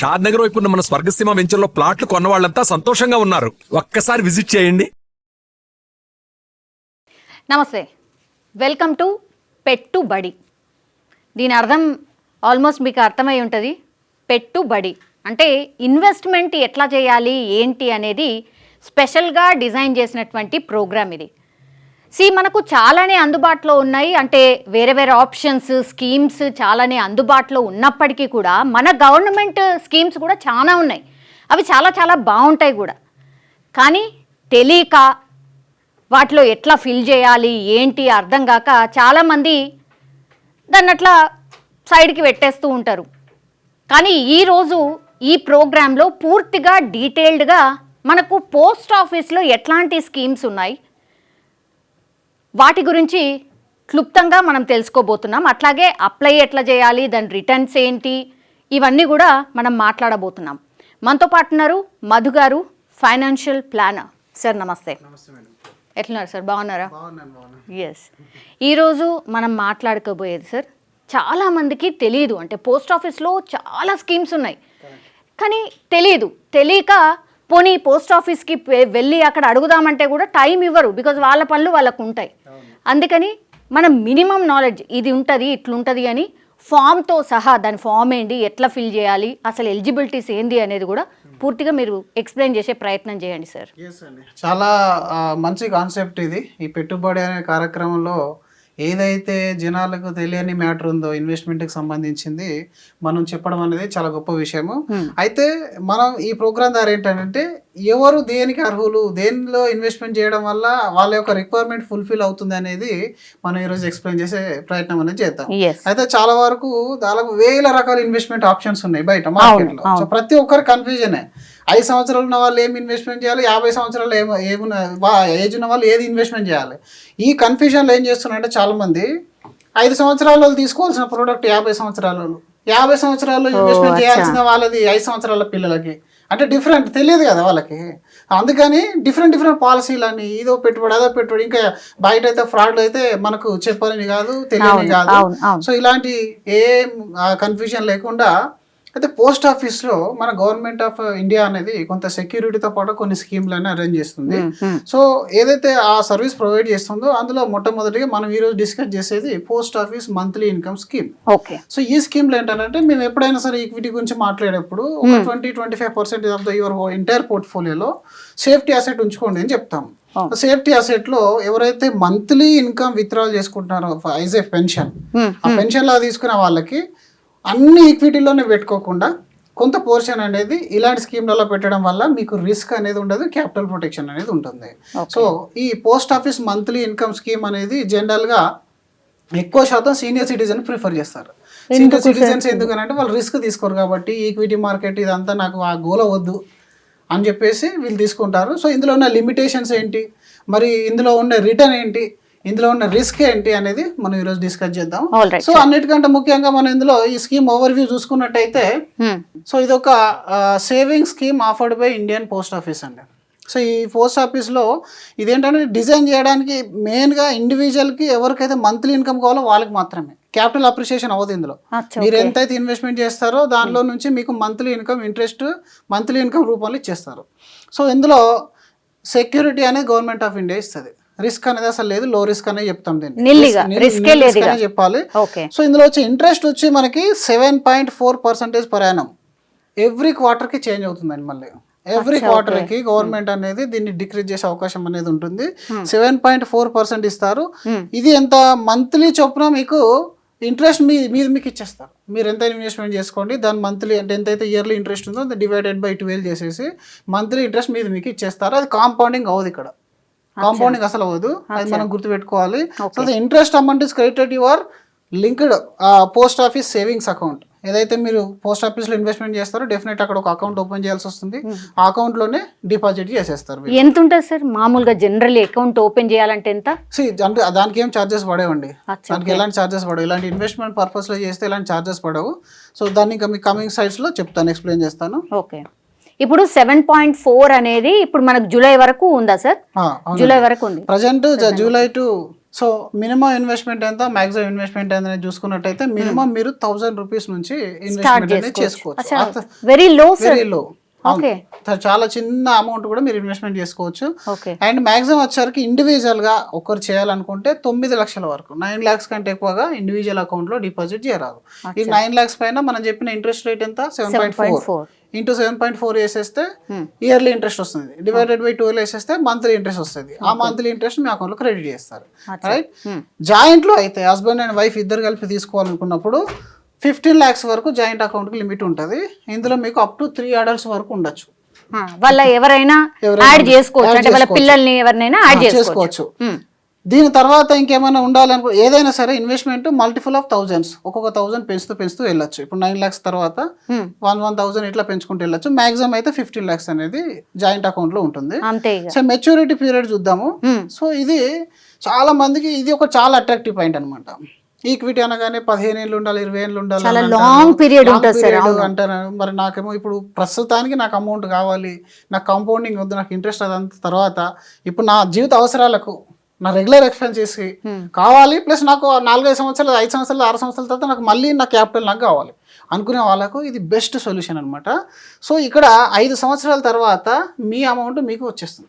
షాద్ నగర్ వైపు ఉన్న మన స్వర్గసీమ వెంచర్లో ప్లాట్లు కొన్న వాళ్ళంతా సంతోషంగా ఉన్నారు. ఒక్కసారి విజిట్ చేయండి. నమస్తే, వెల్కమ్ టు పెట్టుబడి. దీని అర్థం ఆల్మోస్ట్ మీకు అర్థమై ఉంటుంది. పెట్టుబడి అంటే ఇన్వెస్ట్మెంట్ ఎట్లా చేయాలి ఏంటి అనేది స్పెషల్గా డిజైన్ చేసినటువంటి ప్రోగ్రామ్ ఇది. మనకు చాలానే అందుబాటులో ఉన్నాయి, అంటే వేరే వేరే ఆప్షన్స్ స్కీమ్స్ చాలానే అందుబాటులో ఉన్నప్పటికీ కూడా మన గవర్నమెంట్ స్కీమ్స్ కూడా చాలా ఉన్నాయి. అవి చాలా చాలా బాగుంటాయి కూడా. కానీ తెలియక వాటిలో ఎట్లా ఫిల్ చేయాలి ఏంటి అర్థం కాక చాలామంది దాన్ని అట్లా సైడ్కి పెట్టేస్తూ ఉంటారు. కానీ ఈరోజు ఈ ప్రోగ్రాంలో పూర్తిగా డీటెయిల్డ్గా మనకు పోస్ట్ ఆఫీస్లో ఎట్లాంటి స్కీమ్స్ ఉన్నాయి వాటి గురించి క్లుప్తంగా మనం తెలుసుకోబోతున్నాం. అట్లాగే అప్లై ఎట్లా చేయాలి, దాని రిటర్న్స్ ఏంటి, ఇవన్నీ కూడా మనం మాట్లాడబోతున్నాం. మనతో పాటు ఉన్నారు మధు గారు, ఫైనాన్షియల్ ప్లానర్. సార్ నమస్తే. ఎట్లున్నారు సార్, బాగున్నారా? ఎస్. ఈరోజు మనం మాట్లాడుకోబోయేది సార్, చాలామందికి తెలియదు. అంటే పోస్ట్ ఆఫీస్లో చాలా స్కీమ్స్ ఉన్నాయి కానీ తెలియక పోనీ పోస్ట్ ఆఫీస్కి వెళ్ళి అక్కడ అడుగుదామంటే కూడా టైం ఇవ్వరు, బికాజ్ వాళ్ళ పనులు వాళ్ళకు ఉంటాయి. అందుకని మనం మినిమం నాలెడ్జ్ ఇది ఉంటుంది ఇట్లుంటుంది అని ఫామ్తో సహా, దాని ఫామ్ ఏంటి, ఎట్లా ఫిల్ చేయాలి, అసలు ఎలిజిబిలిటీస్ ఏంది అనేది కూడా పూర్తిగా మీరు ఎక్స్ప్లెయిన్ చేసే ప్రయత్నం చేయండి సార్. చాలా మంచి కాన్సెప్ట్ ఇది. ఈ పెట్టుబడి అనే కార్యక్రమంలో ఏదైతే జనాలకు తెలియని మ్యాటర్ ఉందో ఇన్వెస్ట్మెంట్కి సంబంధించింది మనం చెప్పడం అనేది చాలా గొప్ప విషయము. అయితే మనం ఈ ప్రోగ్రామ్ ద్వారా ఏంటంటే ఎవరు దేనికి అర్హులు, దేనిలో ఇన్వెస్ట్మెంట్ చేయడం వల్ల వాళ్ళ యొక్క రిక్వైర్మెంట్ ఫుల్ఫిల్ అవుతుంది అనేది మనం ఈరోజు ఎక్స్ప్లెయిన్ చేసే ప్రయత్నం అనేది చేద్దాం. అయితే చాలా వరకు దాదాపు 1000 రకాల ఇన్వెస్ట్మెంట్ ఆప్షన్స్ ఉన్నాయి బయట మార్కెట్లో. సో ప్రతి ఒక్కరు కన్ఫ్యూజనే. 5 సంవత్సరాలు ఉన్న వాళ్ళు ఏం ఇన్వెస్ట్మెంట్ చేయాలి, 50 సంవత్సరాలు ఏజ్ ఉన్న వాళ్ళు ఏది ఇన్వెస్ట్మెంట్ చేయాలి, ఈ కన్ఫ్యూజన్లో ఏం చేస్తున్నారంటే చాలా మంది 5 సంవత్సరాలు తీసుకోవాల్సిన ప్రోడక్ట్ 50 సంవత్సరాలు ఇన్వెస్ట్మెంట్ చేయాల్సిన వాళ్ళది 5 సంవత్సరాల పిల్లలకి. అంటే డిఫరెంట్ తెలియదు కదా వాళ్ళకి. అందుకని డిఫరెంట్ పాలసీలని ఇదో పెట్టుబడి అదో పెట్టుబడి, ఇంకా బయట అయితే ఫ్రాడ్ అయితే మనకు చెప్పని కాదు తెలియని కాదు. సో ఇలాంటి ఏం కన్ఫ్యూజన్ లేకుండా అయితే పోస్ట్ ఆఫీస్లో మన గవర్నమెంట్ ఆఫ్ ఇండియా అనేది కొంత సెక్యూరిటీతో పాటు కొన్ని స్కీమ్లను అరేంజ్ చేస్తుంది. సో ఏదైతే ఆ సర్వీస్ ప్రొవైడ్ చేస్తుందో అందులో మొట్టమొదటిగా మనం ఈరోజు డిస్కస్ చేసేది post office monthly income scheme. So ఈ స్కీమ్లో ఏంటంటే మేము ఎప్పుడైనా సరే ఈక్విటీ గురించి మాట్లాడేప్పుడు ఒక 20-25% ఆఫ్ ద యువర్ ఎంటైర్ పోర్ట్ఫోలియోలో సేఫ్టీ అసెట్ ఉంచుకోండి అని చెప్తాం. సేఫ్టీ అసెట్లో ఎవరైతే మంత్లీ ఇన్కమ్ విత్డ్రాల్ చేసుకుంటున్నారో యాజ్ ఏ పెన్షన్, ఆ పెన్షన్ లా తీసుకున్న వాళ్ళకి అన్ని ఈక్విటీలోనే పెట్టుకోకుండా కొంత పోర్షన్ అనేది ఇలాంటి స్కీమ్లలో పెట్టడం వల్ల మీకు రిస్క్ అనేది ఉండదు, క్యాపిటల్ ప్రొటెక్షన్ అనేది ఉంటుంది. సో ఈ post office monthly income scheme అనేది జనరల్గా ఎక్కువ శాతం సీనియర్ సిటిజన్ ప్రిఫర్ చేస్తారు. సీనియర్ సిటిజన్స్ ఎందుకనంటే వాళ్ళు రిస్క్ తీసుకోరు కాబట్టి, ఈక్విటీ మార్కెట్ ఇదంతా నాకు ఆ గోల వద్దు అని చెప్పేసి వీళ్ళు తీసుకుంటారు. సో ఇందులో ఉన్న లిమిటేషన్స్ ఏంటి, మరి ఇందులో ఉన్న రిటర్న్ ఏంటి, ఇందులో ఉన్న రిస్క్ ఏంటి అనేది మనం ఈరోజు డిస్కస్ చేద్దాం. సో అన్నిటికంటే ముఖ్యంగా మనం ఇందులో ఈ స్కీమ్ ఓవర్ వ్యూ చూసుకున్నట్టయితే, సో ఇది ఒక saving scheme offered by Indian post office అండి. సో ఈ పోస్ట్ ఆఫీస్లో ఇదేంటంటే డిజైన్ చేయడానికి మెయిన్గా ఇండివిజువల్కి ఎవరికైతే మంత్లీ ఇన్కమ్ కావాలో వాళ్ళకి మాత్రమే. క్యాపిటల్ అప్రిషియేషన్ అవ్వదు ఇందులో. మీరు ఎంతైతే ఇన్వెస్ట్మెంట్ చేస్తారో దానిలో నుంచి మీకు monthly income interest monthly income రూపంలో ఇచ్చేస్తారు. సో ఇందులో సెక్యూరిటీ అనేది గవర్నమెంట్ ఆఫ్ ఇండియా ఇస్తుంది. రిస్క్ అనేది అసలు లేదు, లో రిస్క్ అనేది చెప్తాం, దీన్ని చెప్పాలి. సో ఇందులో వచ్చి ఇంట్రెస్ట్ వచ్చి మనకి 7.4% పర్ యానం ఎవ్రీ క్వార్టర్కి చేంజ్ అవుతుందండి. మళ్ళీ ఎవ్రీ క్వార్టర్కి గవర్నమెంట్ అనేది దీన్ని డిక్రీజ్ చేసే అవకాశం అనేది ఉంటుంది. 7.4% ఇస్తారు. ఇది ఎంత మంత్లీ చొప్పున మీకు ఇంట్రెస్ట్ మీకు ఇచ్చేస్తారు. మీరు ఎంత ఇన్వెస్ట్మెంట్ చేసుకోండి, దాని మంత్లీ అంటే ఎంతైతే ఇయర్లీ ఇంట్రెస్ట్ ఉందో డివైడెడ్ బై 12 చేసేసి మంత్లీ ఇంట్రెస్ట్ మీకు ఇచ్చేస్తారు. అది కాంపౌండింగ్ అవ్వదు, ఇక్కడ కాంపౌండింగ్ అసలు అవ్వదు, అది మనం గుర్తుపెట్టుకోవాలి. So the interest amount is credited your linked post office savings account. ఏదైతే మీరు పోస్ట్ ఆఫీస్లో ఇన్వెస్ట్మెంట్ చేస్తారో డెఫినెట్ అక్కడ ఒక అకౌంట్ ఓపెన్ చేయాల్సి వస్తుంది. ఆ అకౌంట్లోనే డిపాజిట్ చేసేస్తారు. ఎంత ఉంటుంది సార్ మామూలుగా జనరల్ అకౌంట్ ఓపెన్ చేయాలంటే ఎంత? అంటే దానికి ఏం ఛార్జెస్ పడేవండి, దానికి ఎలాంటి ఛార్జెస్ పడవు. ఇలాంటి ఇన్వెస్ట్మెంట్ పర్పస్లో చేస్తే ఎలాంటి ఛార్జెస్ పడవు. సో దాన్ని ఇంకా మీ కమింగ్ సైడ్స్లో చెప్తాను, ఎక్స్ప్లెయిన్ చేస్తాను. ఓకే. ఇప్పుడు 7.4 అనేది ఇప్పుడు మనకు జూలై వరకు ఉందా సార్? జూలై వరకు ఉంది. Present July to so minimum investment ఎంత, మాక్సిమం ఇన్వెస్ట్మెంట్ ఎంత అనేది చూసుకున్నట్టయితే మినిమం మీరు 1000 రూపీస్ నుంచి ఇన్వెస్ట్మెంట్ అనేది చేసుకోవచ్చు. Very low very low, okay, చాలా చిన్న అమౌంట్ కూడా మీరు ఇన్వెస్ట్మెంట్ చేసుకోవచ్చు. ఓకే. అండ్ మాక్సిమం వచ్చేసరికి ఇండివిజువల్ గా ఒకరు చేయాలనుకుంటే 9 లక్షల వరకు, 9 lakhs కంటే ఎక్కువగా ఇండివిజువల్ అకౌంట్ లో డిపాజిట్ చేయరాదు. ఈ 9 lakhs పైన మనం చెప్పిన ఇంట్రెస్ట్ రేట్ ఎంత, 7.4 ఇంటూ 7.4 వేసేస్తే ఇయర్లీ ఇంట్రెస్ట్ వస్తుంది. డివైడెడ్ బై 12 వేసేస్తే మంత్లీ ఇంట్రెస్ట్ వస్తుంది. ఆ మంత్లీ ఇంట్రెస్ట్ మీ అకౌంట్ లో క్రెడిట్ చేస్తారు. రైట్. జాయింట్ లో అయితే హస్బెండ్ అండ్ వైఫ్ ఇద్దరు కలిపి తీసుకోవాలనుకున్నప్పుడు 15 lakhs వరకు జాయింట్ అకౌంట్ కి లిమిట్ ఉంటుంది. ఇందులో మీకు అప్ టు 3 adults వరకు ఉండొచ్చు. వాళ్ళ ఎవరైనా యాడ్ చేసుకోవచ్చు, అంటే వాళ్ళ పిల్లల్ని ఎవరినైనా యాడ్ చేసుకోవచ్చు. దీని తర్వాత ఇంకేమైనా ఉండాలనుకో, ఏదైనా సరే ఇన్వెస్ట్మెంట్ మల్టిపుల్ ఆఫ్ థౌజండ్స్, ఒక్కొక్క 1000 పెంచుతూ వెళ్ళొచ్చు. ఇప్పుడు 9 lakhs తర్వాత 1,000 ఇట్లా పెంచుకుంటూ వెళ్ళొచ్చు. మాక్సిమం అయితే 15 lakhs అనేది జాయింట్ అకౌంట్ లో ఉంటుంది. సో మెచ్యూరిటీ పీరియడ్ చూద్దాము. సో ఇది చాలా మందికి ఇది ఒక చాలా అట్రాక్టివ్ పాయింట్ అనమాట. ఈక్విటీ అనగానే 15 ఏళ్ళు ఉండాలి, 20 ఏళ్ళు ఉండాలి, లాంగ్ పీరియడ్ అంటారు. మరి నాకేమో ఇప్పుడు ప్రస్తుతానికి నాకు అమౌంట్ కావాలి, నాకు కాంపౌండింగ్ వద్దు, నాకు ఇంట్రెస్ట్ అదంతా తర్వాత ఇప్పుడు నా జీవిత అవసరాలకు నా రెగ్యులర్ ఎక్స్పెన్సెస్ కావాలి, ప్లస్ నాకు 4-5 సంవత్సరాలు, 5 సంవత్సరాలు, 6 సంవత్సరాల తర్వాత నాకు మళ్ళీ నా క్యాపిటల్ నాకు కావాలి అనుకునే వాళ్ళకు ఇది బెస్ట్ సొల్యూషన్ అనమాట. సో ఇక్కడ 5 సంవత్సరాల తర్వాత మీ అమౌంట్ మీకు వచ్చేస్తుంది.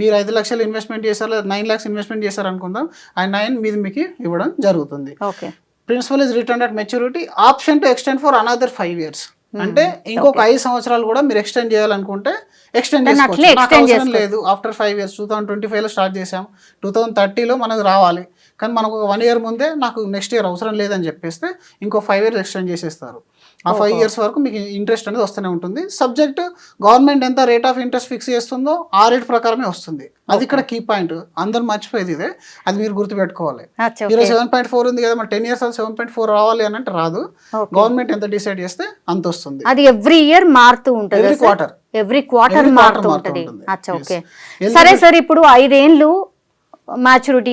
మీరు 5 లక్షలు ఇన్వెస్ట్మెంట్ చేశారు, 9 lakhs ఇన్వెస్ట్మెంట్ చేశారు అనుకుందాం, ఆ 9 మీద మీకు ఇవ్వడం జరుగుతుంది. Principal is return at maturity, option to extend for another 5 years. అంటే ఇంకొక 5 సంవత్సరాలు కూడా మీరు ఎక్స్టెండ్ చేయాలనుకుంటే ఎక్స్టెండ్ చేసుకోవచ్చు. నాకు అవసరం లేదు, ఆఫ్టర్ 5 years 2025 లో స్టార్ట్ చేసాం, 2030లో మనకు రావాలి, కానీ మనకు ఒక 1 year ముందే నాకు నెక్స్ట్ ఇయర్ అవసరం లేదని చెప్పేస్తే ఇంకో 5 years ఎక్స్టెండ్ చేసేస్తారు. ఆ 5 years వరకు మీకు ఇంట్రెస్ట్ అనేది వస్తూనే ఉంటుంది. సబ్జెక్ట్ గవర్నమెంట్ ఎంత రేట్ ఆఫ్ ఇంట్రెస్ట్ ఫిక్స్ చేస్తుందో ఆ రేట్ ప్రకారమే వస్తుంది. అది ఇక్కడ కీ పాయింట్, అందరు మర్చిపోయేది ఇదే, అది మీరు గుర్తుపెట్టుకోవాలి. ఈరోజు 7.4 ఉంది కదా, మరి 10 years 7.4 రావాలి అని అంటే రాదు. గవర్నమెంట్ ఎంత డిసైడ్ చేస్తే అంత వస్తుంది. అది ఎవ్రీ ఇయర్ మారుతూ ఉంటుంది, ఎవ్రీ క్వార్టర్ మారుతూ ఉంటుంది. సరే సార్, ఇప్పుడు 5 ఏళ్ళు మ్యాచ్యూరిటీ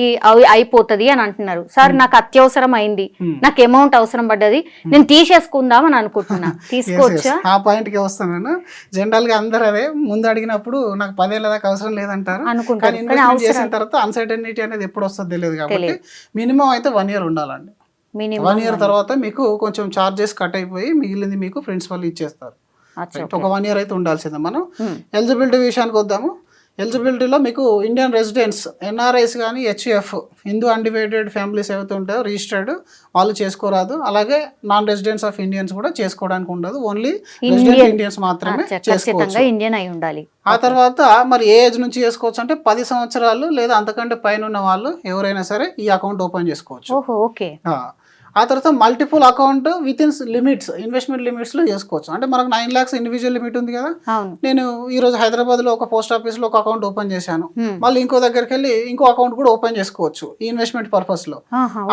అయిపోతుంది అని అంటున్నారు సార్. నాకు అత్యవసరం అయింది, నాకు అమౌంట్ అవసరం పడ్డది, నేను తీసేసుకుందాం అని అనుకుంటున్నా, తీసుకోవచ్చా? ఆ పాయింట్ కి వస్తాను. జనరల్ గా అందరూ అదే ముందు అడిగినప్పుడు నాకు 10 ఏళ్ళ దాకా అవసరం లేదంటారు, కానీ ఇన్వెస్ట్మెంట్ చేసిన తర్వాత అన్సర్టనిటీ అనేది ఎప్పుడు వస్తుందో తెలియదు. కాబట్టి మినిమం అయితే 1 year ఉండాలండి. 1 year తర్వాత మీకు కొంచెం చార్జెస్ కట్ అయిపోయి మిగిలింది మీకు ప్రిన్సిపల్ ఇచ్చేస్తారు. ఒక 1 year అయితే ఉండాల్సిందే. మనం ఎలిజిబిలిటీ విషయానికి వద్దాము. ఎలిజిబిలిటీలో మీకు ఇండియన్ రెసిడెంట్స్, ఎన్ఆర్ఐస్ కానీ, హెచ్ఎఫ్ హిందూ అన్డివైడెడ్ ఫ్యామిలీస్ ఏవైతే ఉంటాయో రిజిస్టర్డ్ వాళ్ళు చేసుకోరాదు. అలాగే నాన్ రెసిడెంట్స్ ఆఫ్ ఇండియన్స్ కూడా చేసుకోవడానికి ఉండదు, ఓన్లీ రెసిడెంట్ ఇండియన్స్ మాత్రమే చేసుకోవచ్చు. ఇండియన్ అయి ఉండాలి. ఆ తర్వాత మరి ఏ ఏజ్ నుంచి చేసుకోవచ్చు అంటే 10 సంవత్సరాలు లేదా అంతకంటే పైన ఉన్న వాళ్ళు ఎవరైనా సరే ఈ అకౌంట్ ఓపెన్ చేసుకోవచ్చు. ఆ తర్వాత multiple account with in limits, investment limits లో చేసుకోవచ్చు. అంటే మనకు 9 lakhs ఇండివిజువల్ లిమిట్ ఉంది కదా, నేను ఈ రోజు హైదరాబాద్ లో ఒక పోస్ట్ ఆఫీస్ లో ఒక అకౌంట్ ఓపెన్ చేశాను, మళ్ళీ ఇంకో దగ్గరికి వెళ్ళి ఇంకో అకౌంట్ కూడా ఓపెన్ చేసుకోవచ్చు ఈ ఇన్వెస్ట్మెంట్ పర్పస్ లో.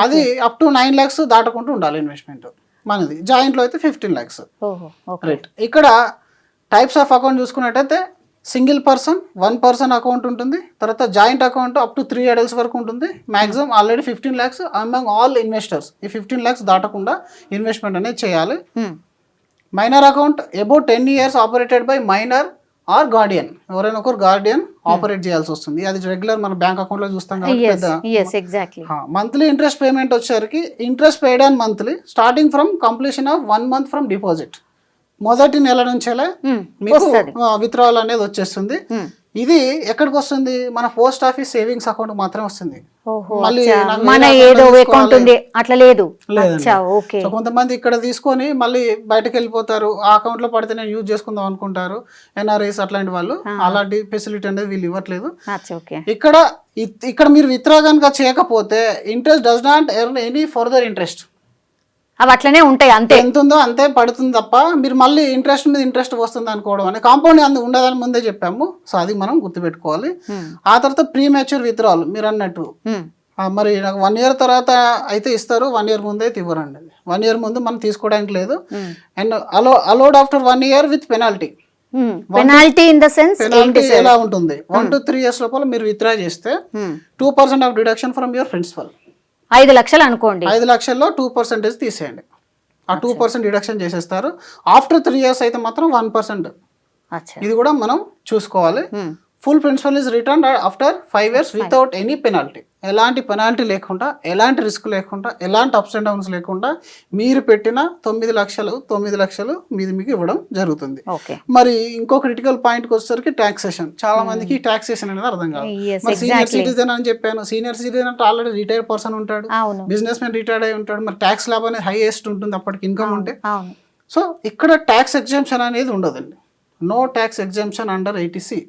అది అప్ టు 9 lakhs దాటకుండా ఉండాలి ఇన్వెస్ట్మెంట్ మనది. జాయింట్ లో అయితే 15 lakhs. రైట్. ఇక్కడ టైప్స్ ఆఫ్ అకౌంట్ చూసుకున్నట్టయితే సింగిల్ పర్సన్, 1 person అకౌంట్ ఉంటుంది. తర్వాత joint account up to 3 adults వరకు ఉంటుంది. Maximum already 15 lakhs among all investors. ఈ 15 lakhs దాటకుండా ఇన్వెస్ట్మెంట్ అనేది చేయాలి. Minor account about 10 years operated by minor or guardian, ఎవరైనా ఒకరు గార్డియన్ ఆపరేట్ చేయాల్సి వస్తుంది. అది రెగ్యులర్ మన బ్యాంక్ అకౌంట్ లో చూస్తాం కాబట్టి. మంత్లీ ఇంట్రెస్ట్ పేమెంట్ వచ్చేసరికి interest paid on monthly starting from completion of 1 month from deposit. మొదటి నెల నుంచేలే మీకు విత్డ్రావల్ అనేది వచ్చేస్తుంది. ఇది ఎక్కడికి వస్తుంది? మన పోస్ట్ ఆఫీస్ సేవింగ్స్ అకౌంట్ మాత్రమే వస్తుంది. కొంతమంది ఇక్కడ తీసుకొని మళ్ళీ బయటకు వెళ్ళిపోతారు, ఆ అకౌంట్ లో పడితే నేను యూజ్ చేసుకుందాం అనుకుంటారు. ఎన్ఆర్ఐస్ అట్లాంటి వాళ్ళు అలాంటి ఫెసిలిటీ అనేది వీళ్ళు ఇవ్వట్లేదు. ఇక్కడ మీరు విత్డ్రా కనుక చేయకపోతే interest does not earn any further interest. అవి అట్లనే ఉంటాయి, అంతే ఎంత ఉందో అంతే పడుతుంది తప్ప మీరు మళ్ళీ ఇంట్రెస్ట్ మీద ఇంట్రెస్ట్ వస్తుంది అనుకోవడం అని కాంపౌండ్ ఉండదని ముందే చెప్పాము. సో అది మనం గుర్తుపెట్టుకోవాలి. ఆ తర్వాత ప్రీ మెచ్యూర్ విత్డ్రాల్ మీరు అన్నట్టు, మరి నాకు 1 year తర్వాత అయితే ఇస్తారు, 1 year ముందు అయితే ఇవ్వరండి. 1 year ముందు మనం తీసుకోవడానికి లేదు. And allowed after 1 year with penalty. Penalty in the sense ఎలా ఉంటుంది? 1 to 3 years లోపల మీరు విత్డ్రా చేస్తే 2% of deduction from your principal. 5 లక్షలు అనుకోండి, 5 లక్షల్లో 2% తీసేయండి, ఆ 2% డిడక్షన్ చేసేస్తారు. ఆఫ్టర్ 3 years అయితే మాత్రం 1%. ఇది కూడా మనం చూసుకోవాలి. Full principal is return after 5 years without any penalty. ఎలాంటి పెనాల్టీ లేకుండా, ఎలాంటి రిస్క్ లేకుండా, ఎలాంటి అప్స్ అండ్ డౌన్స్ లేకుండా మీరు పెట్టిన 9 లక్షలు మీది మీకు ఇవ్వడం జరుగుతుంది. ఓకే. మరి ఇంకో క్రిటికల్ పాయింట్కి వచ్చేసరికి ట్యాక్సేషన్. చాలా మందికి ట్యాక్సేషన్ అనేది అర్థం కాదు. మరి సీనియర్ సిటిజన్ అని చెప్పాను, సీనియర్ సిటిజన్ అంటే ఆల్రెడీ రిటైర్డ్ పర్సన్ ఉంటాడు, అవును. బిజినెస్ మ్యాన్ రిటైర్డ్ అయి ఉంటాడు, మరి ట్యాక్స్ ల్యాబ్ అనేది హైయెస్ట్ ఉంటుంది అప్పటికి ఇన్కమ్ ఉంటే. అవును. సో ఇక్కడ ట్యాక్స్ ఎగ్జామ్షన్ అనేది ఉండదండి. No tax exemption under 80C.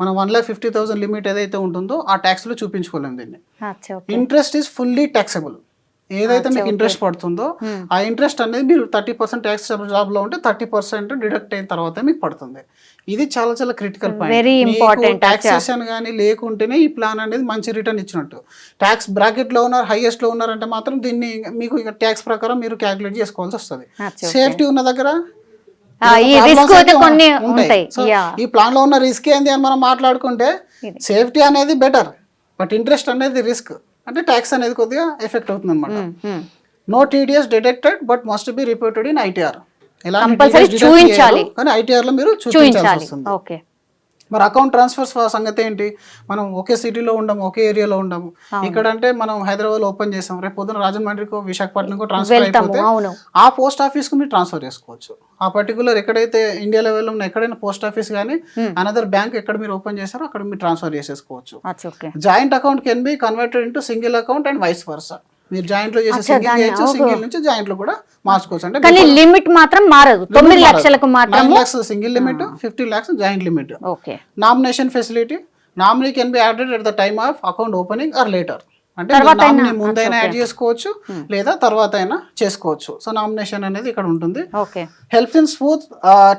మనం 1,50,000 లిమిట్ ఏదైతే ఉంటుందో ఆ ట్యాక్స్లో చూపించుకోలేము దీన్ని. అచ్చా, okay. Interest is fully taxable. ఏదైతే మీకు ఇంట్రెస్ట్ పడుతుందో ఆ ఇంట్రెస్ట్ అనేది మీరు 30% ట్యాక్స్ జాబ్లో ఉంటే 30% డిడక్ట్ అయిన తర్వాత మీకు పడుతుంది. ఇది చాలా చాలా critical Very important. Point. Taxation కానీ లేకుంటేనే ఈ ప్లాన్ అనేది మంచి రిటర్న్ ఇచ్చినట్టు. ట్యాక్స్ బ్రాకెట్లో ఉన్నారు, హైయెస్ట్లో ఉన్నారంటే మాత్రం దీన్ని మీకు ఇక ట్యాక్స్ ప్రకారం మీరు క్యాలిక్యులేట్ చేసుకోవాల్సి వస్తుంది. అచ్చా, సేఫ్టీ ఉన్న దగ్గర ఈ రిస్క్ అయితే కొన్ని ఉంటాయి. సో ఈ ప్లాన్ లో ఉన్న రిస్క్ ఏంది అని మనం మాట్లాడుకుంటే సేఫ్టీ అనేది బెటర్, బట్ ఇంట్రెస్ట్ అనేది రిస్క్. అంటే ట్యాక్స్ అనేది కొద్దిగా ఎఫెక్ట్ అవుతుంది అనమాట. No TDS deducted but must be reported in ITR. Compulsory చూపించాలి, కానీ ఐటీఆర్ లో మీరు చూపించాల్సి వస్తుంది. ఓకే. మరి అకౌంట్ ట్రాన్స్ఫర్స్ సంగతి ఏంటి? మనం ఒకే సిటీలో ఉండము, ఒకే ఏరియాలో ఉండము. ఇక్కడ అంటే మనం హైదరాబాద్ ఓపెన్ చేసాం, రేపు పొద్దున రాజమండ్రికో విశాఖపట్నంకో ట్రాన్స్ఫర్ అయిపోతే ఆ పోస్ట్ ఆఫీస్ కు మీరు ట్రాన్స్ఫర్ చేసుకోవచ్చు. ఆ పర్టికులర్ ఎక్కడైతే ఇండియా లెవెల్లో ఉన్న ఎక్కడైనా పోస్ట్ ఆఫీస్ కానీ అనదర్ బ్యాంక్ ఎక్కడ మీరు ఓపెన్ చేశారో అక్కడ మీరు ట్రాన్స్ఫర్ చేసేసుకోవచ్చు. Joint account can be converted into single account and vice versa. మీరు జాయింట్ లో చేసే సింగిల్ చేయొచ్చు, సింగిల్ నుంచి జాయింట్ లో కూడా మార్చుకోవచ్చు. అంటే కానీ లిమిట్ మాత్రం మారదు. 9 లక్షలకు మాత్రం 9 lakhs single limit, 15 lakhs joint limit. Okay. Nomination facility. Nominee can be added at the time of account opening or later. అంటే నామినీ ముందైనా యాడ్ చేసుకోవచ్చు లేదా తర్వాత అయినా చేసుకోవచ్చు. సో నామినేషన్ అనేది ఇక్కడ ఉంటుంది. Help in smooth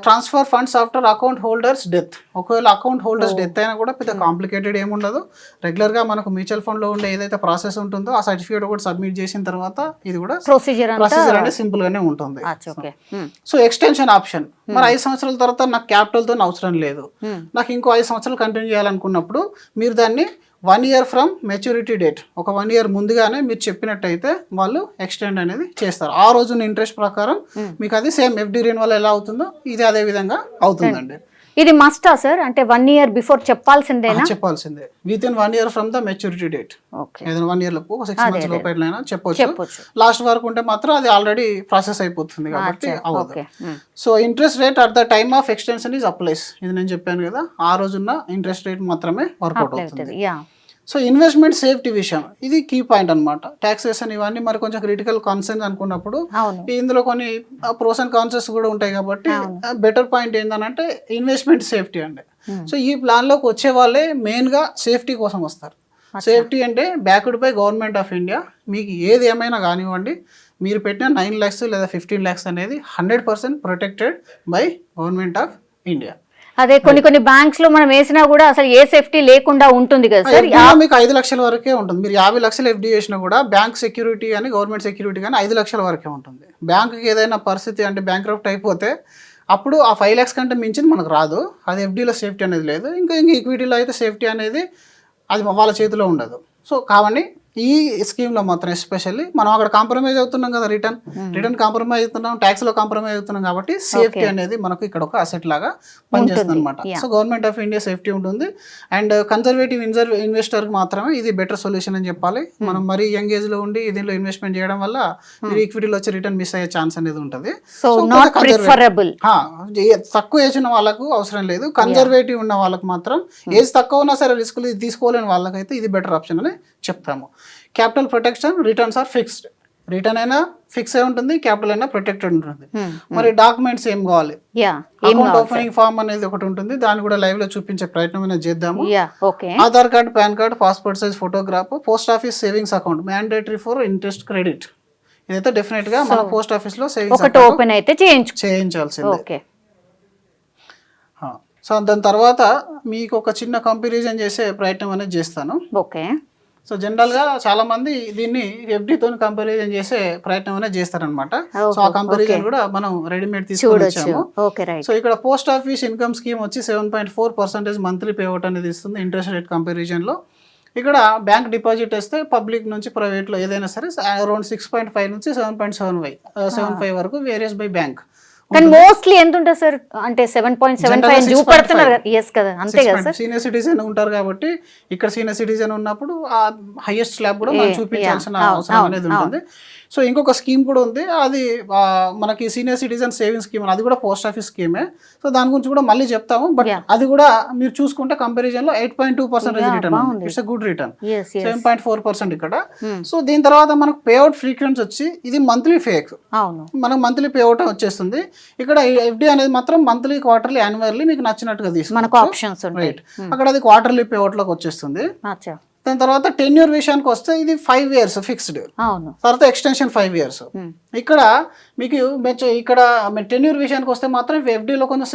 transfer funds after account holders death. ఒకవేళ అకౌంట్ హోల్డర్స్ డెత్ అయినా కూడా పెద్ద కాంప్లికేటెడ్ ఏముండదు. రెగ్యులర్ గా మనకు మ్యూచువల్ ఫండ్ లో ఉండే ఏదైతే ప్రాసెస్ ఉంటుందో ఆ సర్టిఫికేట్ కూడా సబ్మిట్ చేసిన తర్వాత ఇది కూడా ప్రొసీజర్ అనేది సింపుల్ గానే ఉంటుంది. So extension option. మరి 5 సంవత్సరాల తర్వాత నాకు క్యాపిటల్ తో అవసరం లేదు, నాకు ఇంకో 5 సంవత్సరాలు కంటిన్యూ చేయాలనుకున్నప్పుడు మీరు దాన్ని 1 year ఫ్రమ్ మెచ్యూరిటీ డేట్, ఒక 1 year ముందుగానే మీరు చెప్పినట్టయితే వాళ్ళు ఎక్స్టెండ్ అనేది చేస్తారు. ఆ రోజున ఇంట్రెస్ట్ ప్రకారం మీకు అది సేమ్ ఎఫ్డి రెన్యువల్ ఎలా అవుతుందో ఇది అదే విధంగా అవుతుందండి. ఇది మస్టా సార్? అంటే 1 year బిఫోర్ చెప్పాల్సిందేనా? చెప్పాల్సిందే. Within 1 year from the maturity date. ఏదైనా 1 year లోపు, 6 months లోపు అయినా చెప్పొచ్చు. లాస్ట్ వరకు ఉంటే మాత్రం అది ఆల్రెడీ ప్రాసెస్ అయిపోతుంది కాబట్టి అవ్వదు. So interest rate at the time of extension is applies. ఇది నేను చెప్పాను కదా, ఆ రోజున్న ఇంట్రెస్ట్ రేట్ మాత్రమే వర్కౌట్ అవుతుంది. సో ఇన్వెస్ట్మెంట్ సేఫ్టీ విషయం ఇది కీ పాయింట్ అనమాట. ట్యాక్సేషన్ ఇవన్నీ మరి కొంచెం క్రిటికల్ కాన్సర్న్స్ అనుకున్నప్పుడు ఇందులో కొన్ని ప్రోస్ అండ్ కాన్సెస్ కూడా ఉంటాయి కాబట్టి బెటర్ పాయింట్ ఏంటంటే ఇన్వెస్ట్మెంట్ సేఫ్టీ అండి. సో ఈ ప్లాన్ లోకి వచ్చే వాళ్ళే మెయిన్ గా సేఫ్టీ కోసం వస్తారు. సేఫ్టీ అంటే backed by government of India. మీకు ఏది ఏమైనా కానివ్వండి, మీరు పెట్టిన 9 lakhs లేదా 15 lakhs అనేది 100% protected by government of India. అదే కొన్ని బ్యాంక్స్ లో మనం వేసినా కూడా అసలు ఏ సేఫ్టీ లేకుండా ఉంటుంది కదా సార్. మీకు 5 లక్షల వరకే ఉంటుంది. మీరు 50 లక్షలు ఎఫ్డి చేసినా కూడా బ్యాంక్ సెక్యూరిటీ కానీ గవర్నమెంట్ సెక్యూరిటీ కానీ 5 లక్షల వరకే ఉంటుంది. బ్యాంకుకి ఏదైనా పరిస్థితి అంటే బ్యాంక్రప్ట్ అయిపోతే అప్పుడు ఆ 5 lakhs కంటే మించింది మనకు రాదు. అది ఎఫ్డీలో సేఫ్టీ అనేది లేదు. ఇంకా ఈక్విటీలో అయితే సేఫ్టీ అనేది అది వాళ్ళ చేతిలో ఉండదు. సో కాబట్టి ఈ స్కీమ్లో మాత్రం ఎస్పెషల్లీ మనం అక్కడ కాంప్రమైజ్ అవుతున్నాం కదా, రిటర్న్ కాంప్రమైజ్ అవుతున్నాం, ట్యాక్స్ లో కాంప్రమైజ్ అవుతున్నాం కాబట్టి సేఫ్టీ అనేది మనకు ఇక్కడ ఒక అసెట్ లాగా పనిచేస్తుంది అనమాట. So government of India safety ఉంటుంది. అండ్ కన్జర్వేటివ్ ఇన్వెస్టర్ మాత్రమే ఇది బెటర్ సొల్యూషన్ అని చెప్పాలి. మనం మరీ యంగ్ ఏజ్ లో ఉండి దీనిలో ఇన్వెస్ట్మెంట్ చేయడం వల్ల మీరు ఈక్విటీలో వచ్చి రిటర్న్ మిస్ అయ్యే ఛాన్స్ అనేది ఉంటుంది. తక్కువ ఏజ్ ఉన్న వాళ్ళకు అవసరం లేదు, కన్జర్వేటివ్ ఉన్న వాళ్ళకు మాత్రం ఏజ్ తక్కువ ఉన్నా సరే రిస్కులు తీసుకోలేని వాళ్ళకైతే ఇది బెటర్ ఆప్షన్ అని చెప్తాము. Capital protection, returns are fixed. Return అయినా ఫిక్స్ అయి ఉంటుంది, క్యాపిటల్ అయినా ప్రొటెక్టెడ్ ఉంటుంది. మరి డాక్యుమెంట్స్ ఏం కావాలి? అకౌంట్ ఓపెనింగ్ ఫామ్ అనేది ఒకటి ఉంటుంది, దాన్ని కూడా లైవ్ లో చూపించే ప్రయత్నం చేద్దాము. Aadhaar card, pan card, passport size photograph, post office savings account mandatory for interest credit. ఇదైతే డెఫినెట్ గా మన పోస్ట్ ఆఫీస్ లో సేవింగ్స్ ఓపెన్ అయితే చేయించాల్సిందే. సో దాని తర్వాత మీకు ఒక చిన్న కంపారిజన్ చేసే ప్రయత్నం అనేది చేస్తాను. సో జనరల్గా చాలా మంది దీన్ని ఎఫ్డీతో కంపారిజన్ చేసే ప్రయత్నం అనేది చేస్తారనమాట. సో ఆ కంపారిజన్ కూడా మనం రెడీమేడ్ తీసుకొని వచ్చాము. సో ఇక్కడ పోస్ట్ ఆఫీస్ ఇన్కమ్ స్కీమ్ వచ్చి 7.4% మంత్లీ పేఅవుట్ అనేది ఇస్తుంది ఇంట్రెస్ట్ రేట్ కంపారిజన్ లో. ఇక్కడ బ్యాంక్ డిపాజిట్ వేస్తే పబ్లిక్ నుంచి ప్రైవేట్లో ఏదైనా సరే అరౌండ్ 6.5 నుంచి 7.75 వరకు వేరియస్ బై బ్యాంక్. కానీ మోస్ట్లీ ఎంత ఉంటుంది సార్? అంటే 7.75 చూపెడుతున్నారు కదా. ఎస్ కదా, అంతే కదా సార్. సీనియర్ సిటిజన్ ఉంటారు కాబట్టి ఇక్కడ సీనియర్ సిటిజన్ ఉన్నప్పుడు ఆ హైయెస్ట్ స్లాబ్ కూడా మనం చూపించాల్సిన అవసరం అనేది ఉంటుంది. సో ఇంకొక స్కీమ్ కూడా ఉంది, అది మనకి సీనియర్ సిటిజన్ సేవింగ్ స్కీమ్, అది కూడా పోస్ట్ ఆఫీస్ స్కీమే. సో దాని గురించి కూడా మళ్ళీ చెప్తాము. బట్ అది కూడా మీరు చూసుకుంటే కంపారిజన్ లో 8.2% రిటర్న్, ఇట్స్ గుడ్ రిటర్న్. 7.4% ఇక్కడ. సో దీని తర్వాత మనకు పేఅవుట్ ఫ్రీక్వెన్సీ వచ్చి ఇది మంత్లీ ఫేక్, మనకు మంత్లీ పేఅవుట్ వచ్చేస్తుంది. ఇక్కడ ఎఫ్డి అనేది మాత్రం మంత్లీ, క్వార్టర్లీ, యాన్యువల్లీ మీకు నచ్చినట్టుగా తీసుకోవచ్చు. రైట్, అక్కడ అది క్వార్టర్లీ పేఅవుట్ లోకి వచ్చేస్తుంది. దాని తర్వాత టెన్యూర్ విషయానికి వస్తే ఇది 5 years ఫిక్స్డ్, తర్వాత ఎక్స్టెన్షన్ 5 years. ఇక్కడ మీకు ఇక్కడ టెన్యూర్ విషయానికి వస్తే మాత్రం ఎఫ్డీలో కొంచెం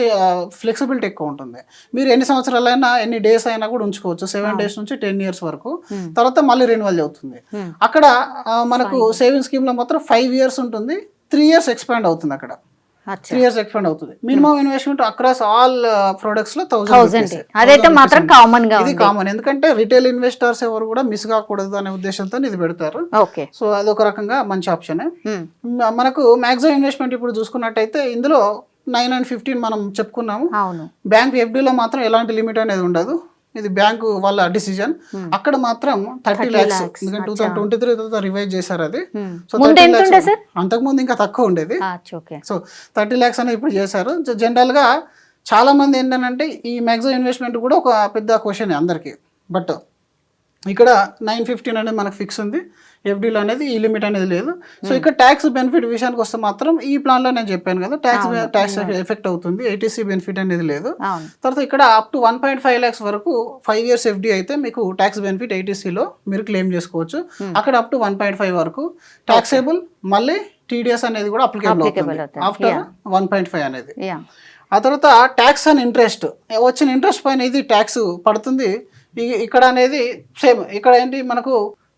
ఫ్లెక్సిబిలిటీ ఎక్కువ ఉంటుంది. మీరు ఎన్ని సంవత్సరాలైనా ఎన్ని డేస్ అయినా కూడా ఉంచుకోవచ్చు, 7 days నుంచి 10 years వరకు. తర్వాత మళ్ళీ రెన్యువల్ అవుతుంది. అక్కడ మనకు సేవింగ్ స్కీమ్ లో మాత్రం 5 years ఉంటుంది, 3 years ఎక్స్పాండ్ అవుతుంది. అక్కడ 3 years ఎక్స్పాండ్ అవుతుంది. Minimum investment across all products లో 1000. అదైతే మాత్రం కామన్ గా, ఇది కామన్. ఎందుకంటే రిటైల్ ఇన్వెస్టర్స్ ఎవరు కూడా మిస్ కాకూడదు అనే ఉద్దేశంతో ఇది పెడతారు. సో అదొక రకంగా మంచి ఆప్షన్. మనకు మాక్సిమం ఇన్వెస్ట్మెంట్ ఇప్పుడు చూసుకున్నట్టయితే ఇందులో 9 and 15 మనం చెప్పుకున్నాము. బ్యాంక్ ఎఫ్డీలో మాత్రం ఎలాంటి లిమిట్ అనేది ఉండదు, ఇది బ్యాంకు వాళ్ళ డిసిజన్. అక్కడ మాత్రం 30 lakhs, ఎందుకంటే 2023 తర్వాత రివైజ్ చేశారు అది. సో అంతకు ముందు ఇంకా తక్కువ ఉండేది. సో 30 lakhs అనేది ఇప్పుడు చేశారు. జనరల్ గా చాలా మంది ఏంటంటే ఈ మ్యాక్సిమం ఇన్వెస్ట్మెంట్ కూడా ఒక పెద్ద క్వశ్చన్ అందరికి. బట్ ఇక్కడ 915 అనేది మనకు ఫిక్స్ ఉంది, ఎఫ్డీలో అనేది ఈ లిమిట్ అనేది లేదు. సో ఇక్కడ ట్యాక్స్ బెనిఫిట్ విషయానికి వస్తే మాత్రం ఈ ప్లాన్ లో నేను చెప్పాను కదా, ట్యాక్స్ ఎఫెక్ట్ అవుతుంది, ఏటీసీ బెనిఫిట్ అనేది లేదు. తర్వాత ఇక్కడ అప్ టు 1.5 lakhs వరకు 5 years ఎఫ్డీ అయితే మీకు ట్యాక్స్ బెనిఫిట్ ఏటీసీలో మీరు క్లెయిమ్ చేసుకోవచ్చు. అక్కడ అప్ టు 1.5 వరకు ట్యాక్సేబుల్, మళ్ళీ టీడీఎస్ అనేది కూడా అప్లికేబుల్ అవుతుంది ఆఫ్టర్ 1.5 అనేది. ఆ తర్వాత ట్యాక్స్ అండ్ ఇంట్రెస్ట్, వచ్చిన ఇంట్రెస్ట్ పైన ఇది ట్యాక్స్ పడుతుంది. ఇక్కడ అనేది సేమ్, ఇక్కడ ఏంటి మనకు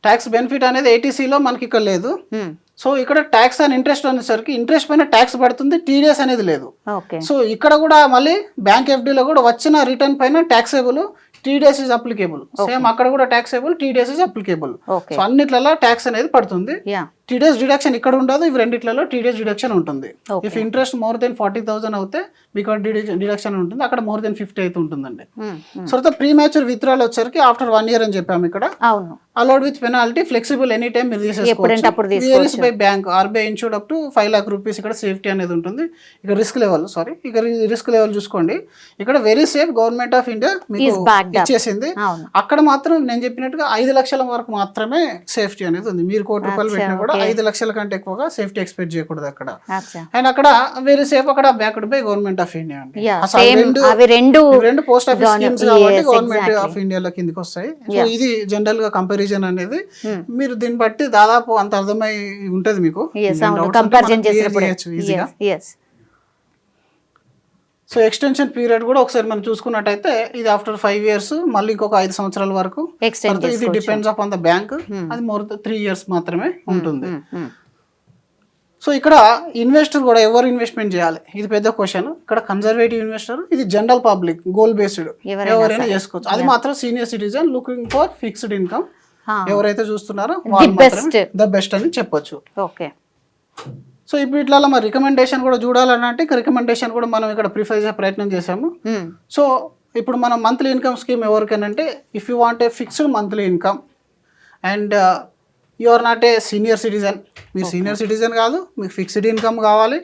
ట్యాక్స్ బెనిఫిట్ అనేది ఏటీసీలో మనకి ఇక్కడ లేదు. సో ఇక్కడ ట్యాక్స్ అండ్ ఇంట్రెస్ట్ అనేసరికి ఇంట్రెస్ట్ పైన ట్యాక్స్ పడుతుంది, టీడీఎస్ అనేది లేదు. సో ఇక్కడ కూడా మళ్ళీ బ్యాంక్ ఎఫ్డీలో కూడా వచ్చిన రిటర్న్ పైన ట్యాక్సేబుల్, టీడీఎస్ ఇస్ అప్లికేబుల్. సేమ్ అక్కడ కూడా ట్యాక్సేబుల్, టీడీఎస్ ఇస్ అప్లికేబుల్. సో అన్నిట్లలో ట్యాక్స్ అనేది పడుతుంది. టీడీఎస్ డిడక్షన్ ఇక్కడ ఉండదు, ఇవి రెండిట్లలో టీడీఎస్ డిడక్షన్ ఉంటుంది. ఇఫ్ ఇంట్రెస్ట్ మోర్ దెన్ 40,000 అవుతే మీకు డిడక్షన్ ఉంటుంది, అక్కడ మోర్ దెన్ 50 అయితే ఉంటుందండి. సో ప్రీ మ్యాచ్యూర్ విత్డ్రాల్ వచ్చరికి ఆఫ్టర్ 1 year అని చెప్పాము. ఇక్కడ allowed with penalty, flexible, any time మీరు తీసేసుకోవచ్చు. By bank, RBI insured up to 5 lakh rupees. ఇక్కడ సేఫ్టీ అనేది ఉంటుంది. ఇక్కడ రిస్క్ లెవెల్, ఇక రిస్క్ లెవెల్ చూసుకోండి. ఇక్కడ very safe, government of India మీకు ఇచ్చేసింది. అక్కడ మాత్రం నేను చెప్పినట్టుగా 5 lakhs వరకు మాత్రమే సేఫ్టీ అనేది ఉంది. మీరు ₹1,00,000 పెట్టినా కూడా 5 lakhs కంటే ఎక్కువగా సేఫ్టీ ఎక్స్పెక్ట్ చేయకూడదు అక్కడ. అండ్ అక్కడ వెరీ సేఫ్, అక్కడ backed by government of India అండి. రెండు పోస్ట్ ఆఫీస్ స్కీమ్స్ కాబట్టి గవర్నమెంట్ ఆఫ్ ఇండియా కిందకి వస్తాయి. సో ఇది జనరల్ గా కంపారిజన్ అనేది మీరు దీన్ని బట్టి దాదాపు అంత అర్థమై ఉంటది మీకు ఈజీగా. సో ఎక్స్టెన్షన్ పీరియడ్ కూడా ఒకసారి మనం చూసుకున్నట్టయితే ఇది ఆఫ్టర్ 5 years, మళ్ళీ ఇంకొక 5 సంవత్సరాల వరకు. ఇది డిపెండ్స్ అపాన్ ద బ్యాంక్, అది మోర్ 3 years మాత్రమే ఉంటుంది. సో ఇక్కడ ఇన్వెస్టర్ కూడా ఎవరు ఇన్వెస్ట్మెంట్ చేయాలి, ఇది పెద్ద క్వశ్చన్. ఇక్కడ కన్జర్వేటివ్ ఇన్వెస్టర్, ఇది జనరల్ పబ్లిక్, గోల్ బేస్డ్ ఎవరైనా చేసుకోవచ్చు. అది మాత్రం senior citizen looking for fixed income ఎవరైతే చూస్తున్నారో వాళ్ళు మాత్రమే ద బెస్ట్ అని చెప్పొచ్చు. సో ఇప్పుడు ఇట్లా మరి రికమెండేషన్ కూడా చూడాలని అంటే రికమెండేషన్ కూడా మనం ఇక్కడ ప్రిఫర్ చేసే ప్రయత్నం చేసాము. సో ఇప్పుడు మనం మంత్లీ ఇన్కమ్ స్కీమ్ ఎవరికైనా, if you want a fixed monthly income and you are not a senior citizen, మీరు సీనియర్ సిటిజన్ కాదు, మీకు ఫిక్స్డ్ ఇన్కమ్ కావాలి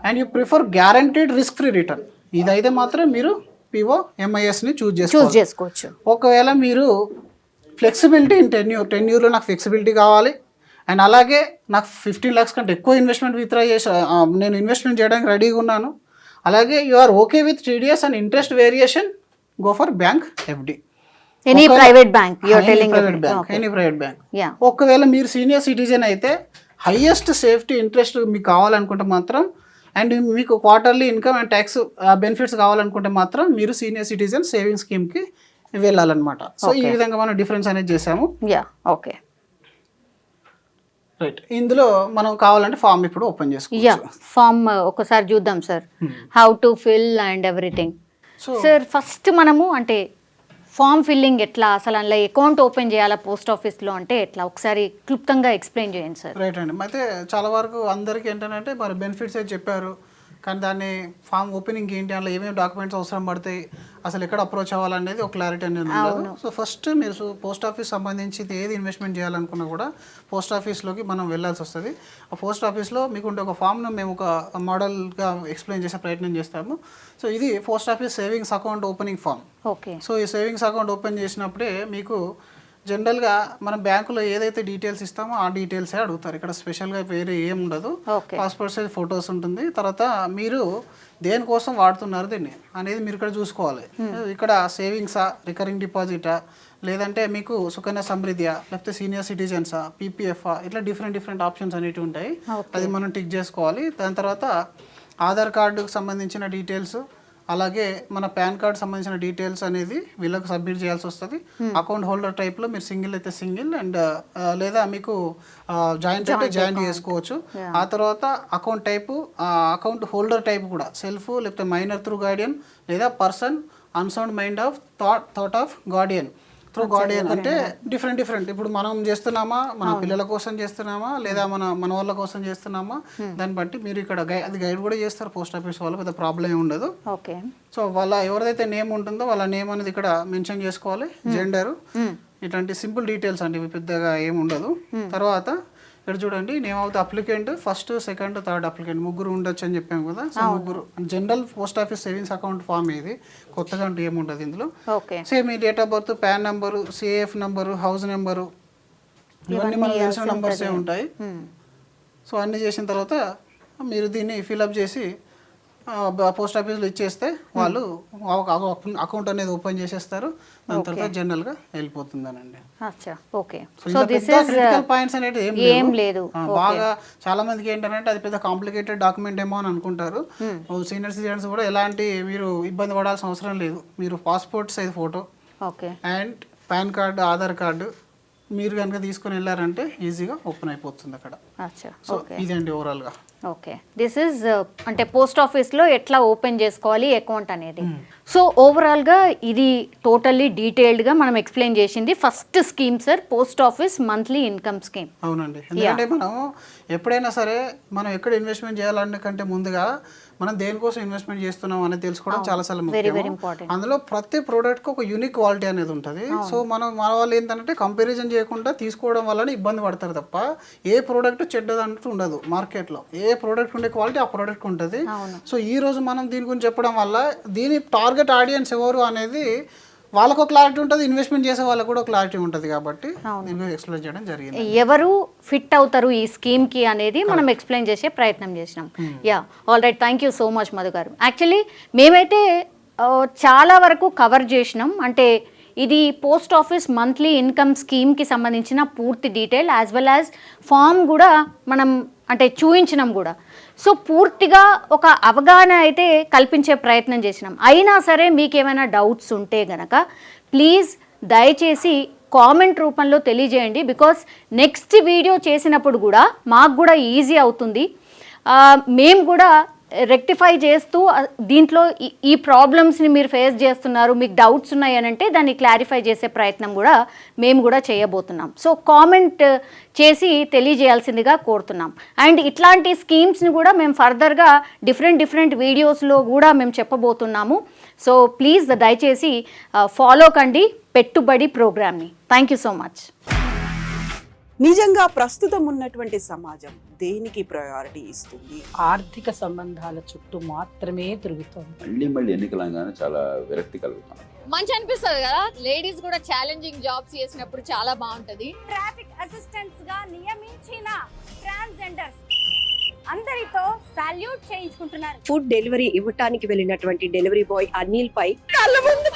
and you prefer guaranteed risk free return, ఇదైతే మాత్రం మీరు POMISని చూస్ చేసుకోవచ్చు. ఒకవేళ మీరు ఫ్లెక్సిబిలిటీ ఇన్ టెన్యూర్లో నాకు ఫ్లెక్సిబిలిటీ కావాలి అండ్ అలాగే నాకు 15 lakhs కంటే ఎక్కువ ఇన్వెస్ట్మెంట్ విత్డ్రా చేసి నేను ఇన్వెస్ట్మెంట్ చేయడానికి రెడీగా ఉన్నాను, అలాగే you are okay with TDS and interest variation, go for bank FD, any private bank. ఒకవేళ మీరు సీనియర్ సిటిజన్ అయితే హైయెస్ట్ సేఫ్టీ ఇంట్రెస్ట్ మీకు కావాలనుకుంటే మాత్రం అండ్ మీకు quarterly income and tax benefits కావాలనుకుంటే మాత్రం మీరు సీనియర్ సిటిజన్ సేవింగ్ స్కీమ్కి వెళ్ళాలన్నమాట. సో ఈ విధంగా మనం డిఫరెన్స్ అనేది చేసాము. Okay, right. ఇందులో మనం కావాలంటే ఫామ్ ఇప్పుడు ఓపెన్ చేసుకోవచ్చు. ఫామ్ ఒకసారి చూద్దాం sir, how to fill and everything. Sir first మనము అంటే ఫామ్ ఫిల్లింగ్ ఎట్లా, అసలు అందులో అకౌంట్ ఓపెన్ చేయాలా పోస్ట్ ఆఫీస్లో అంటే ఎట్లా, ఒకసారి క్లుప్తంగా ఎక్స్ప్లెయిన్ చేయండి సార్. రైట్ అండి. అయితే చాలా వరకు అందరికీ ఏంటంటే మరి బెనిఫిట్స్ అయితే చెప్పారు, కానీ దాన్ని ఫామ్ ఓపెనింగ్ ఏంటి, అందులో ఏమేమి డాక్యుమెంట్స్ అవసరం పడతాయి, అసలు ఎక్కడ అప్రోచ్ అవ్వాలనేది ఒక క్లారిటీ అనేది ఉండదు. సో ఫస్ట్ మీరు పోస్ట్ ఆఫీస్ సంబంధించి ఏది ఇన్వెస్ట్మెంట్ చేయాలనుకున్నా కూడా పోస్ట్ ఆఫీస్లోకి మనం వెళ్ళాల్సి వస్తుంది. ఆ పోస్ట్ ఆఫీస్లో మీకు ఉండే ఒక ఫామ్ను మేము ఒక మోడల్గా ఎక్స్ప్లెయిన్ చేసే ప్రయత్నం చేస్తాము. సో ఇది post office savings account opening form. Okay. So ఈ సేవింగ్స్ అకౌంట్ ఓపెన్ చేసినప్పుడే మీకు జనరల్గా మనం బ్యాంకులో ఏదైతే డీటెయిల్స్ ఇస్తామో ఆ డీటెయిల్సే అడుగుతారు. ఇక్కడ స్పెషల్గా వేరే ఏం ఉండదు. పాస్పోర్ట్ సైజ్ ఫొటోస్ ఉంటుంది. తర్వాత మీరు దేనికోసం వాడుతున్నారు దీన్ని అనేది మీరు ఇక్కడ చూసుకోవాలి. ఇక్కడ సేవింగ్సా, రికరింగ్ డిపాజిటా, లేదంటే మీకు సుకన్య సమృద్ధియా, లేకపోతే సీనియర్ సిటిజన్సా, పీపీఎఫ్ఆ, ఇట్లా డిఫరెంట్ ఆప్షన్స్ అనేవి ఉంటాయి. అది మనం టిక్ చేసుకోవాలి. దాని తర్వాత ఆధార్ కార్డుకు సంబంధించిన డీటెయిల్స్, అలాగే మన పాన్ కార్డ్ సంబంధించిన డీటెయిల్స్ అనేది వీళ్ళకి సబ్మిట్ చేయాల్సి వస్తుంది. అకౌంట్ హోల్డర్ టైప్లో మీరు సింగిల్ అయితే సింగిల్, అండ్ లేదా మీకు జాయింట్ అయితే జాయింట్ చేసుకోవచ్చు. ఆ తర్వాత account type, account holder type కూడా సెల్ఫ్, లేకపోతే మైనర్ త్రూ గార్డియన్, లేదా person unsound mind of thought of Guardian through Guardian. అంటే డిఫరెంట్ ఇప్పుడు మనం చేస్తున్నామా, మన పిల్లల కోసం చేస్తున్నామా, లేదా మన వాళ్ళ కోసం చేస్తున్నామా, దాన్ని బట్టి మీరు ఇక్కడ అది గైడ్ కూడా చేస్తారు పోస్ట్ ఆఫీస్ వాళ్ళు, పెద్ద ప్రాబ్లం ఏమి ఉండదు. ఓకే. సో వాళ్ళ ఎవరిదైతే నేమ్ ఉంటుందో వాళ్ళ నేమ్ అనేది ఇక్కడ మెన్షన్ చేసుకోవాలి, జెండరు, ఇట్లాంటి సింపుల్ డీటెయిల్స్ అండి, పెద్దగా ఏమి ఉండదు. తర్వాత ఇక్కడ చూడండి, name of the applicant, first, second, third applicant, ముగ్గురు ఉండొచ్చు అని చెప్పాము కదా. సో ముగ్గురు general post office savings account form ఇది, కొత్తగా అంటూ ఏముండదు ఇందులో. సేమ్ ఈ date of birth, PAN number, CAF number, house number, ఇవన్నీ మనకు తెలిసిన నెంబర్సే ఉంటాయి. సో అన్నీ చేసిన తర్వాత మీరు దీన్ని ఫిల్అప్ చేసి పోస్ట్ ఆఫీస్లో ఇచ్చేస్తే వాళ్ళు అకౌంట్ అనేది ఓపెన్ చేసేస్తారు. దాని తర్వాత జనరల్గా వెళ్ళిపోతుందనండి. ఓకే. సో క్రిటికల్ పాయింట్స్ అనేది ఏం లేదు. బాగా చాలా మందికి ఏంటంటే అది పెద్ద కాంప్లికేటెడ్ డాక్యుమెంట్ ఏమో అని అనుకుంటారు. సీనియర్ సిటిజన్స్ కూడా ఎలాంటి మీరు ఇబ్బంది పడాల్సిన అవసరం లేదు. మీరు passport size photo and pan card, Aadhaar card మీరు కనుక తీసుకుని వెళ్ళారంటే ఈజీగా ఓపెన్ అయిపోతుంది అక్కడ. సో ఇదండి ఓవరాల్గా. ఓకే. దిస్ ఈజ్ అంటే పోస్ట్ ఆఫీస్లో ఎట్లా ఓపెన్ చేసుకోవాలి అకౌంట్ అనేది. సో ఓవరాల్గా ఇది టోటల్లీ డీటెయిల్డ్గా మనం ఎక్స్ప్లెయిన్ చేసింది first scheme sir, post office monthly income scheme. అవునండి. ఎందుకంటే మనం ఎప్పుడైనా సరే మనం ఎక్కడ ఇన్వెస్ట్మెంట్ చేయాలనే కంటే ముందుగా మనం దేనికోసం ఇన్వెస్ట్మెంట్ చేస్తున్నాం అనేది తెలుసుకోవడం చాలా ముఖ్యం. అందులో ప్రతి ప్రోడక్ట్కి ఒక యూనిక్ క్వాలిటీ అనేది ఉంటుంది. సో మన వాళ్ళు ఏంటంటే కంపారిజన్ చేయకుండా తీసుకోవడం వల్ల ఇబ్బంది పడతారు తప్ప ఏ ప్రోడక్ట్ చెడ్డదంటూ ఉండదు. మార్కెట్లో ఏ ప్రోడక్ట్ ఉండే క్వాలిటీ ఆ ప్రోడక్ట్ ఉంటుంది. సో ఈ రోజు మనం దీని గురించి చెప్పడం వల్ల దీని టార్గెట్ ఆడియన్స్ ఎవరు అనేది వాళ్ళకు క్లారిటీ ఉంటుంది, ఇన్వెస్ట్మెంట్ చేసే వాళ్ళకు కూడా క్లారిటీ ఉంటుంది. కాబట్టి నేను ఎక్స్ప్లెయిన్ చేయడం జరిగింది. ఎవరు ఫిట్ అవుతారు ఈ స్కీమ్కి అనేది మనం ఎక్స్ప్లెయిన్ చేసే ప్రయత్నం చేసినాం. Yeah, all right. Thank you so much Madhu గారు. యాక్చువల్లీ మేమైతే చాలా వరకు కవర్ చేసినాం. అంటే ఇది పోస్ట్ ఆఫీస్ మంత్లీ ఇన్కమ్ స్కీమ్కి సంబంధించిన పూర్తి detail as well as form కూడా మనం అంటే చూయించినాం కూడా. సో పూర్తిగా ఒక అవగాహన అయితే కల్పించే ప్రయత్నం చేసినాం. అయినా సరే మీకు ఏమైనా డౌట్స్ ఉంటే గనక ప్లీజ్ దయచేసి కామెంట్ రూపంలో తెలియజేయండి. బికాస్ నెక్స్ట్ వీడియో చేసినప్పుడు కూడా మాకు కూడా ఈజీ అవుతుంది. మేము కూడా రెక్టిఫై చేస్తూ దీంట్లో ఈ ప్రాబ్లమ్స్ని మీరు ఫేస్ చేస్తున్నారు, మీకు డౌట్స్ ఉన్నాయి అని అంటే దాన్ని క్లారిఫై చేసే ప్రయత్నం కూడా మేము కూడా చేయబోతున్నాం. సో కామెంట్ చేసి తెలియజేయాల్సిందిగా కోరుతున్నాం. అండ్ ఇట్లాంటి స్కీమ్స్ని కూడా మేము ఫర్దర్గా డిఫరెంట్ వీడియోస్లో కూడా మేము చెప్పబోతున్నాము. సో ప్లీజ్ దయచేసి ఫాలో కండి పెట్టుబడి ప్రోగ్రామ్ని. Thank you so much. నిజంగా ప్రస్తుతం ఉన్నటువంటి సమాజం దేనికి ప్రయారిటీ ఇస్తుంది? ఆర్థిక సంబంధాల చుట్టూ మాత్రమే తిరుగుతుంది. మళ్ళీ ఎన్నికలంగానే చాలా విరక్తి కలుగుతాం. మంచి అనిపిస్తుంది కదా, లేడీస్ కూడా ఛాలెంజింగ్ జాబ్స్ చేసినప్పుడు చాలా బాగుంటది. ట్రాఫిక్ అసిస్టెంట్స్ గా నియమించిన ట్రాన్స్జెండర్స్ అందరితో సాల్యూట్ చేయించుకుంటున్నారు. ఫుడ్ డెలివరీ ఇవ్వటానికి వెళ్ళినటువంటి డెలివరీ బాయ్ అనిల్ పై కళ్ళ ముందు